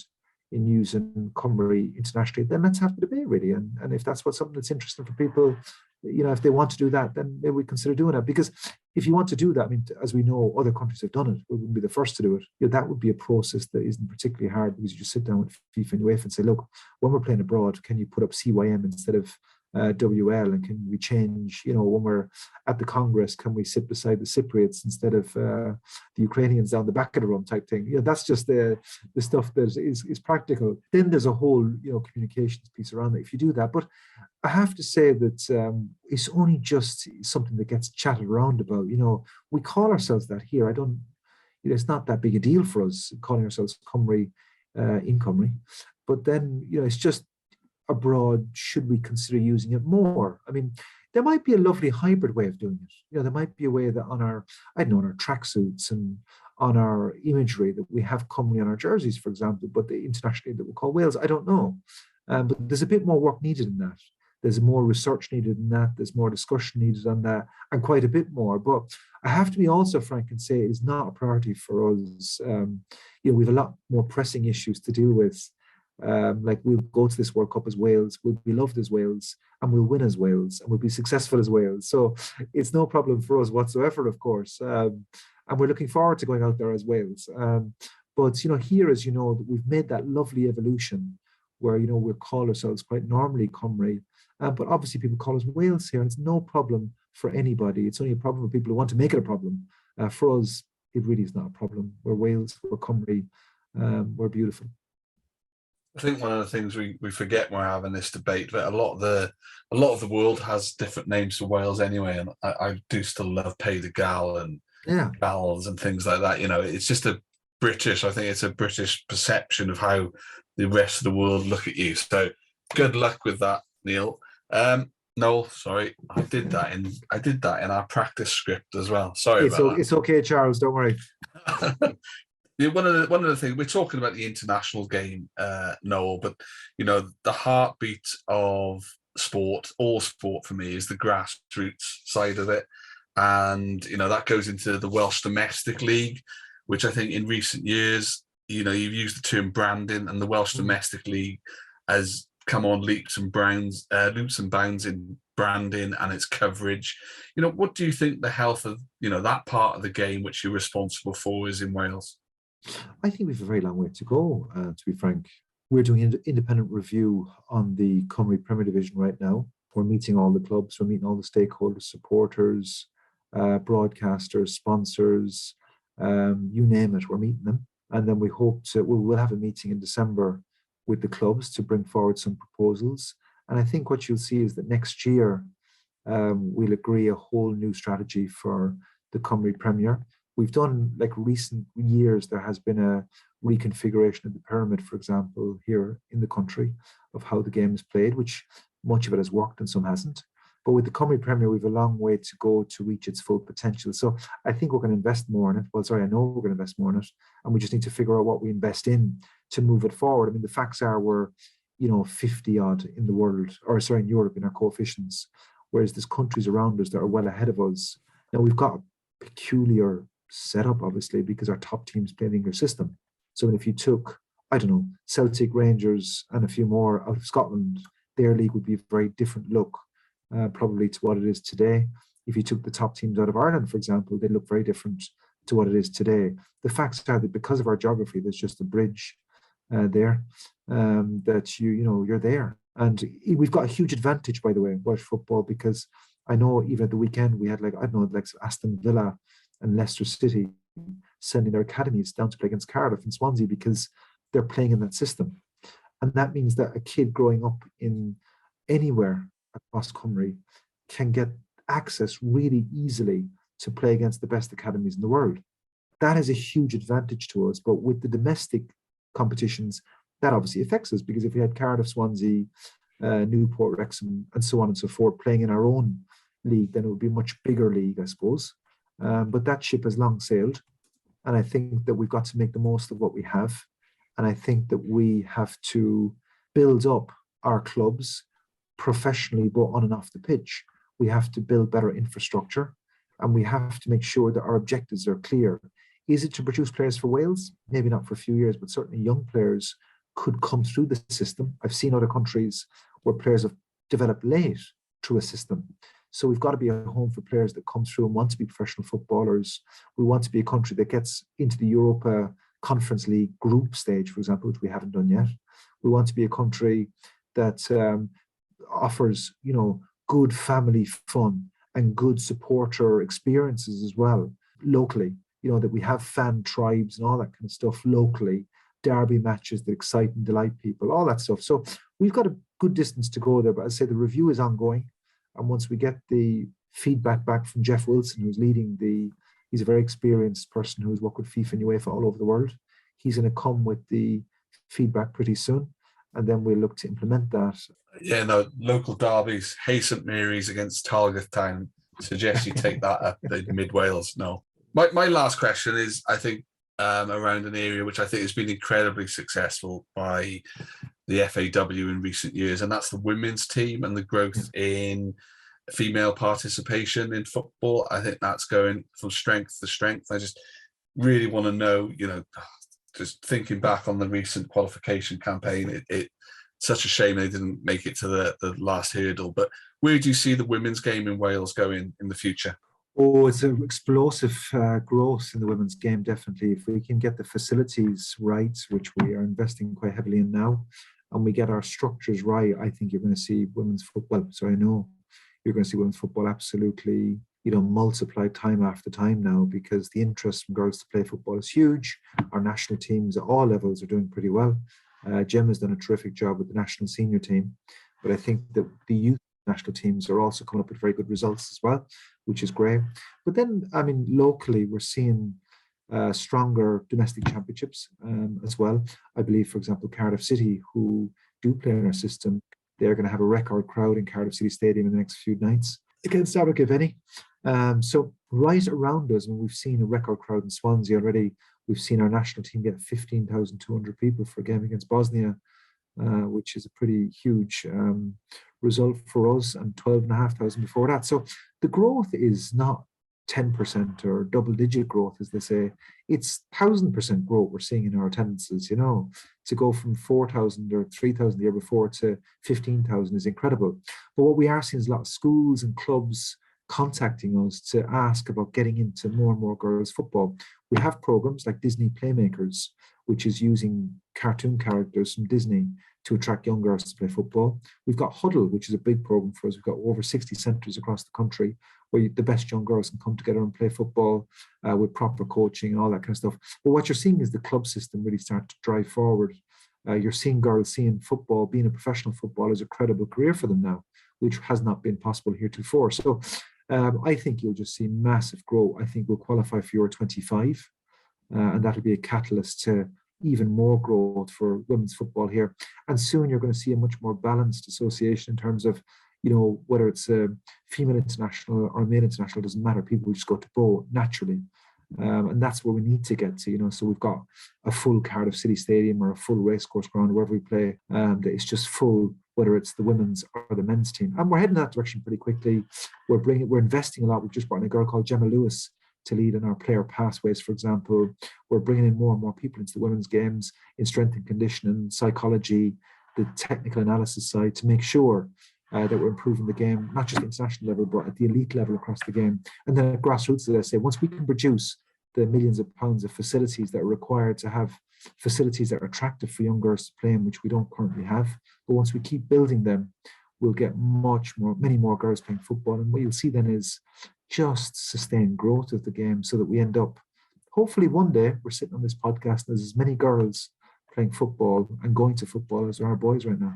in using Cymru internationally, then let's have the debate, really. And if that's something that's interesting for people, if they want to do that, then maybe we consider doing that. Because if you want to do that, I mean, as we know, other countries have done it. We wouldn't be the first to do it. That would be a process that isn't particularly hard, because you just sit down with FIFA and UEFA and say, look, when we're playing abroad, can you put up CYM instead of WL, and can we change, when we're at the Congress, can we sit beside the Cypriots instead of the Ukrainians down the back of the room type thing? That's just the stuff that is practical. Then there's a whole, communications piece around it if you do that. But I have to say that it's only just something that gets chatted around about. We call ourselves that here. It's not that big a deal for us calling ourselves Cymru in Cymru. But then, it's just abroad, should we consider using it more? I mean, there might be a lovely hybrid way of doing it. There might be a way that on our tracksuits and on our imagery that we have Cymru on our jerseys, for example, but internationally that we call Wales. I don't know. But there's a bit more work needed in that. There's more research needed in that. There's more discussion needed on that, and quite a bit more. But I have to be also frank and say it is not a priority for us. We have a lot more pressing issues to deal with. Like, we'll go to this World Cup as Wales, we'll be loved as Wales, and we'll win as Wales, and we'll be successful as Wales. So it's no problem for us whatsoever, of course. And we're looking forward to going out there as Wales. But, here, as you know, we've made that lovely evolution where, we call ourselves quite normally Cymru. But obviously people call us Wales here, and it's no problem for anybody. It's only a problem for people who want to make it a problem. For us, it really is not a problem. We're Wales, we're Cymru, we're beautiful. I think one of the things we forget when we're having this debate, that a lot of the world has different names for Wales anyway, and I do still love Pays de Galles and Gals and things like that. It's just I think it's a British perception of how the rest of the world look at you. So good luck with that, Neil. Noel, sorry, I did that in our practice script as well. Sorry about that. It's okay, Charles. Don't worry. One of the things we're talking about, the international game, Noel, but the heartbeat of sport, all sport for me, is the grassroots side of it, and that goes into the Welsh Domestic League, which I think in recent years, you've used the term branding, and the Welsh Domestic League has come on leaps and bounds in branding and its coverage. What do you think the health of that part of the game which you're responsible for is in Wales? I think we have a very long way to go, to be frank. We're doing an independent review on the Cymru Premier Division right now. We're meeting all the clubs, we're meeting all the stakeholders, supporters, broadcasters, sponsors, you name it, we're meeting them. And then we hope we'll have a meeting in December with the clubs to bring forward some proposals. And I think what you'll see is that next year, we'll agree a whole new strategy for the Cymru Premier. We've done, like, recent years, there has been a reconfiguration of the pyramid, for example, here in the country, of how the game is played, which much of it has worked and some hasn't. But with the Cymru Premier, we have a long way to go to reach its full potential. So I think we're going to invest more in it. I know we're going to invest more in it. And we just need to figure out what we invest in to move it forward. I mean, the facts are we're, 50 odd in the world, in Europe, in our coefficients, whereas there's countries around us that are well ahead of us. Now, we've got a peculiar setup, obviously, because our top teams play in the English system. So if you took, Celtic, Rangers, and a few more out of Scotland, their league would be a very different look, probably, to what it is today. If you took the top teams out of Ireland, for example, they look very different to what it is today. The facts are that because of our geography, there's just a bridge there, that you're there. And we've got a huge advantage, by the way, in Welsh football, because I know even at the weekend we had like Aston Villa and Leicester City sending their academies down to play against Cardiff and Swansea because they're playing in that system. And that means that a kid growing up in anywhere across Cymru can get access really easily to play against the best academies in the world. That is a huge advantage to us. But with the domestic competitions, that obviously affects us, because if we had Cardiff, Swansea, Newport, Wrexham, and so on and so forth playing in our own league, then it would be a much bigger league, I suppose. But that ship has long sailed. And I think that we've got to make the most of what we have. And I think that we have to build up our clubs professionally, both on and off the pitch. We have to build better infrastructure, and we have to make sure that our objectives are clear. Is it to produce players for Wales? Maybe not for a few years, but certainly young players could come through the system. I've seen other countries where players have developed late through a system. So we've got to be a home for players that come through and want to be professional footballers. We want to be a country that gets into the Europa Conference League group stage, for example, which we haven't done yet. We want to be a country that offers, good family fun and good supporter experiences as well locally. That we have fan tribes and all that kind of stuff locally, derby matches that excite and delight people, all that stuff. So we've got a good distance to go there. But as I say, the review is ongoing. And once we get the feedback back from Jeff Wilson, who's leading he's a very experienced person who's worked with FIFA and UEFA all over the world. He's going to come with the feedback pretty soon. And then we'll look to implement that. Yeah, no, local derbies, Hay St Mary's against Target Town. Suggest you take that up in mid Wales. No. My last question is, I think, around an area which I think has been incredibly successful by the FAW in recent years, and that's the women's team and the growth in female participation in football. I think that's going from strength to strength. I just really want to know, just thinking back on the recent qualification campaign, it's such a shame they didn't make it to the last hurdle. But where do you see the women's game in Wales going in the future? Oh, it's an explosive growth in the women's game, definitely. If we can get the facilities right, which we are investing quite heavily in now, and we get our structures right, I think you're going to see women's football. So I know you're going to see women's football absolutely, multiply time after time now, because the interest from girls to play football is huge. Our national teams at all levels are doing pretty well. Gemma's done a terrific job with the national senior team, but I think that the youth national teams are also coming up with very good results as well, which is great. But then, locally, we're seeing stronger domestic championships as well. I believe, for example, Cardiff City, who do play in our system, they're going to have a record crowd in Cardiff City Stadium in the next few nights against Abergele, if any. So right around us, we've seen a record crowd in Swansea already. We've seen our national team get 15,200 people for a game against Bosnia, which is a pretty huge result for us, and 12,500 before that. So the growth is not 10% or double-digit growth, as they say. It's 1,000% growth we're seeing in our attendances. To go from 4,000 or 3,000 the year before to 15,000 is incredible. But what we are seeing is a lot of schools and clubs contacting us to ask about getting into more and more girls' football. We have programs like Disney Playmakers, which is using cartoon characters from Disney to attract young girls to play football. We've got Huddle, which is a big program for us. We've got over 60 centres across the country where the best young girls can come together and play football with proper coaching and all that kind of stuff. But what you're seeing is the club system really start to drive forward. You're seeing girls seeing football, being a professional footballer is a credible career for them now, which has not been possible heretofore. So I think you'll just see massive growth. I think we'll qualify for Euro 25, and that'll be a catalyst to even more growth for women's football here. And soon you're going to see a much more balanced association in terms of, whether it's a female international or a male international, doesn't matter. People will just go to both naturally. And that's where we need to get to, so we've got a full Cardiff City Stadium or a full racecourse ground, wherever we play, that is just full, whether it's the women's or the men's team. And we're heading that direction pretty quickly. We're investing a lot. We've just brought in a girl called Gemma Lewis to lead in our player pathways, for example. We're bringing in more and more people into the women's games in strength and conditioning, psychology, the technical analysis side, to make sure that we're improving the game, not just at international level, but at the elite level across the game. And then at grassroots, as I say, once we can produce the millions of pounds of facilities that are required to have facilities that are attractive for young girls to play in, which we don't currently have, but once we keep building them, we'll get many more girls playing football. And what you'll see then is just sustained growth of the game, so that we end up, hopefully one day, we're sitting on this podcast and there's as many girls playing football and going to football as there are boys right now.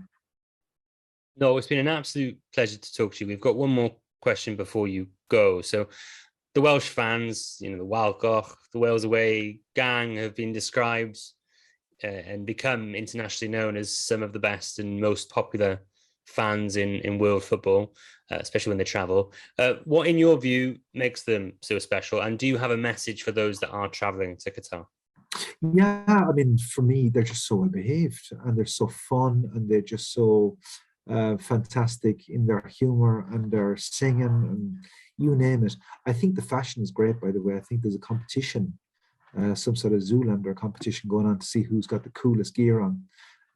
No, it's been an absolute pleasure to talk to you. We've got one more question before you go. So the Welsh fans, the Walcoch, the Wales Away gang have been described and become internationally known as some of the best and most popular fans in world football, especially when they travel. What, in your view, makes them so special? And do you have a message for those that are traveling to Qatar? Yeah, for me, they're just so well behaved, and they're so fun, and they're just so fantastic in their humor and their singing, and you name it. I think the fashion is great, by the way. I think there's a competition, some sort of Zoolander competition going on to see who's got the coolest gear on.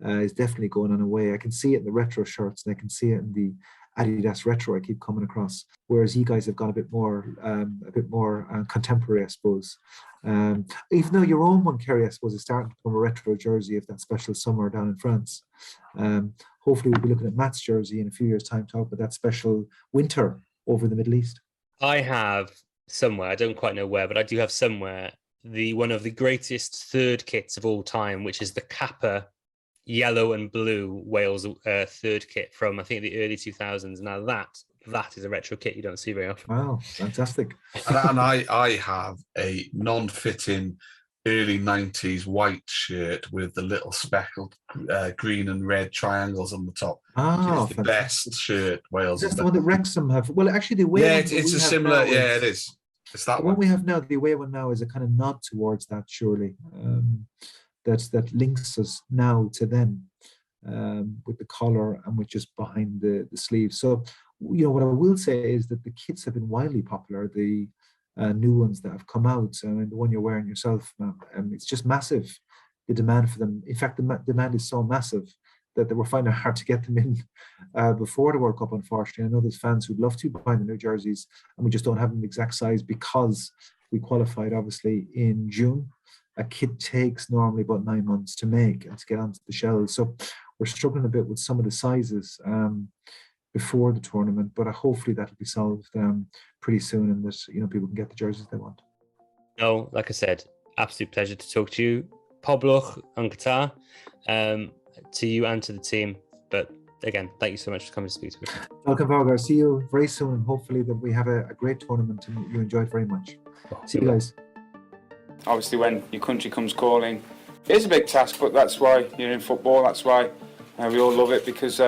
Is definitely going on away. I can see it in the retro shirts, and I can see it in the Adidas retro I keep coming across. Whereas you guys have gone a bit more contemporary, I suppose. Even though your own one, Kerry, I suppose, is starting to become a retro jersey of that special summer down in France. hopefully we'll be looking at Matt's jersey in a few years' time, talk about that special winter over the Middle East. I have somewhere, I don't quite know where, but I do have somewhere one of the greatest third kits of all time, which is the Kappa yellow and blue Wales third kit from, I think, the early 2000s. Now that is a retro kit you don't see very often. Wow, fantastic. And I have a non-fitting early 90s white shirt with the little speckled green and red triangles on the top. Oh, it's the best shirt Wales. That's the one that Wrexham have. Well, actually, the away one it's a similar. Yeah, it is. It's that one. What we have now, the away one now, is a kind of nod towards that. Surely, that links us now to then, with the collar and with just behind the sleeve. So, what I will say is that the kits have been wildly popular. The new ones that have come out, and the one you're wearing yourself, it's just massive, the demand for them. In fact, the demand is so massive that they were finding it hard to get them in before the World Cup, unfortunately. I know there's fans who'd love to buy the new jerseys, and we just don't have them the exact size because we qualified, obviously, in June. A kit takes normally about 9 months to make and to get onto the shelves. So we're struggling a bit with some of the sizes before the tournament, but hopefully that'll be solved pretty soon, and that people can get the jerseys they want. No, like I said, absolute pleasure to talk to you. Poblwch and Qatar, to you and to the team. But again, thank you so much for coming to speak to us. Welcome, Vargar. See you very soon, and hopefully that we have a great tournament and you enjoy it very much. See you guys. Obviously, when your country comes calling, it is a big task, but that's why you're in football. That's why we all love it, because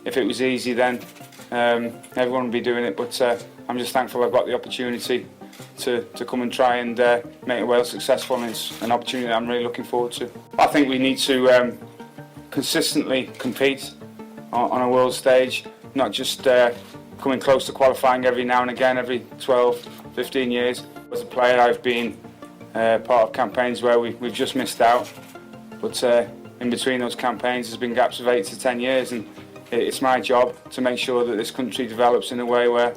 if it was easy, then everyone would be doing it. But I'm just thankful I've got the opportunity to come and try and make Wales successful, and it's an opportunity that I'm really looking forward to. I think we need to consistently compete on a world stage, not just coming close to qualifying every now and again, every 12, 15 years. As a player, I've been part of campaigns where we've just missed out, but in between those campaigns there's been gaps of 8 to 10 years, and it's my job to make sure that this country develops in a way where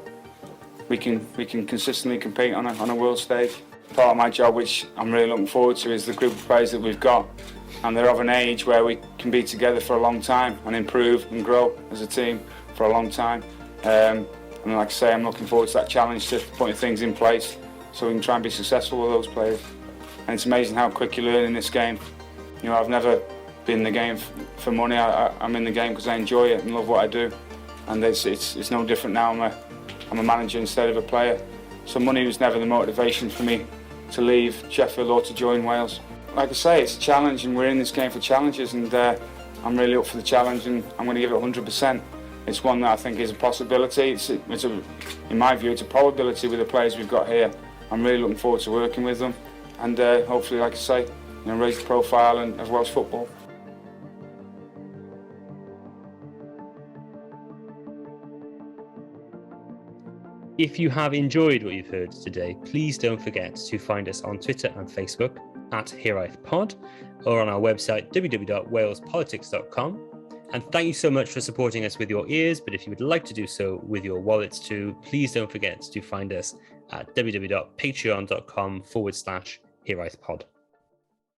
we can consistently compete on a world stage. Part of my job, which I'm really looking forward to, is the group of players that we've got, and they're of an age where we can be together for a long time and improve and grow as a team for a long time. And like I say, I'm looking forward to that challenge, to putting things in place so we can try and be successful with those players. And it's amazing how quick you learn in this game. I've never been in the game for money. I'm in the game because I enjoy it and love what I do. And it's no different now. I'm a manager instead of a player. So money was never the motivation for me to leave Sheffield or to join Wales. Like I say, it's a challenge, and we're in this game for challenges, and I'm really up for the challenge, and I'm going to give it 100%. It's one that I think is a possibility. In my view, it's a probability with the players we've got here. I'm really looking forward to working with them, and hopefully, like I say, raise the profile of Welsh football. If you have enjoyed what you've heard today, please don't forget to find us on Twitter and Facebook @HereIthPod, or on our website www.walespolitics.com. And thank you so much for supporting us with your ears, but if you would like to do so with your wallets too, please don't forget to find us at www.patreon.com/HereIthPod.